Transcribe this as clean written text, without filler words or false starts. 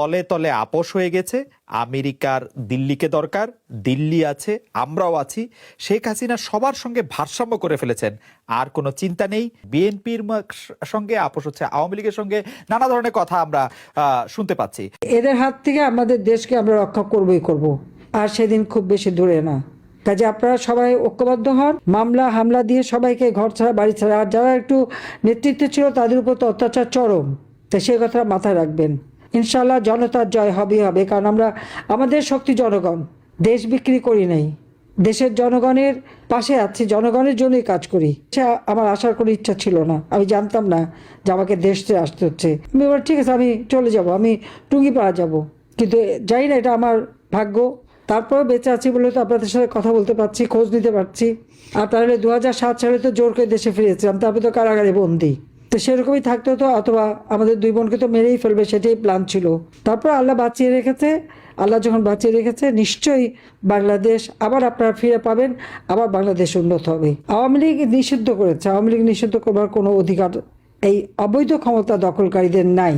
তলে তলে আপোষ হয়ে গেছে। আমেরিকার দিল্লিকে দরকার, দিল্লি আছে, আমরাও আছি। শেখ হাসিনা সবার সঙ্গে ভারসাম্য করে ফেলেছেন, আর কোনো চিন্তা নেই। বিএনপির সঙ্গে আপোষ হচ্ছে, আওয়ামী লীগের সঙ্গে নানা ধরনের কথা আমরা শুনতে পাচ্ছি। এদের হাত থেকে আমাদের দেশকে আমরা রক্ষা করবই করব, আর সেদিন খুব বেশি দূরে না। কাজে আপনারা সবাই ঐক্যবদ্ধ হন, মামলা হামলা দিয়ে সবাইকে ঘর ছাড়া বাড়ি ছাড়া, আর যারা একটু নেতৃত্বে ছিল তাদের উপর তো অত্যাচার চরম, তাই সেই কথা মাথায় রাখবেন। ইনশাল্লাহ জনতার জয় হবেই হবে, কারণ আমরা আমাদের শক্তি জনগণ, দেশ বিক্রি করি নাই, দেশের জনগণের পাশে আছি, জনগণের জন্যই কাজ করি। আমার আসার কোনো ইচ্ছা ছিল না, আমি জানতাম না যে আমাকে দেশ থেকে আসতে হচ্ছে। আমি বলি ঠিক আছে, আমি চলে যাব, আমি টুঙ্গিপাড়া যাব, কিন্তু জানি না এটা আমার ভাগ্য। তারপরেও বেঁচে আছি বলে তো আপনাদের সাথে কথা বলতে পারছি, খোঁজ নিতে পারছি। আর তাহলে 2007 সালে তো জোর করে দেশে ফিরেছিলাম, তারপরে তো কারাগারে বন্দি। তো সেরকমই থাকতে হতো, অথবা আমাদের দুই বোনকে তো মেরেই ফেলবে, সেটাই প্ল্যান ছিল। তারপর আল্লাহ বাঁচিয়ে রেখেছে। আল্লাহ যখন বাঁচিয়ে রেখেছে, নিশ্চয়ই বাংলাদেশ আবার আপনারা ফিরে পাবেন, আবার বাংলাদেশ উন্নত হবে। আওয়ামী লীগ নিষিদ্ধ করেছে, আওয়ামী লীগ নিষিদ্ধ করবার কোনো অধিকার এই অবৈধ ক্ষমতা দখলকারীদের নাই।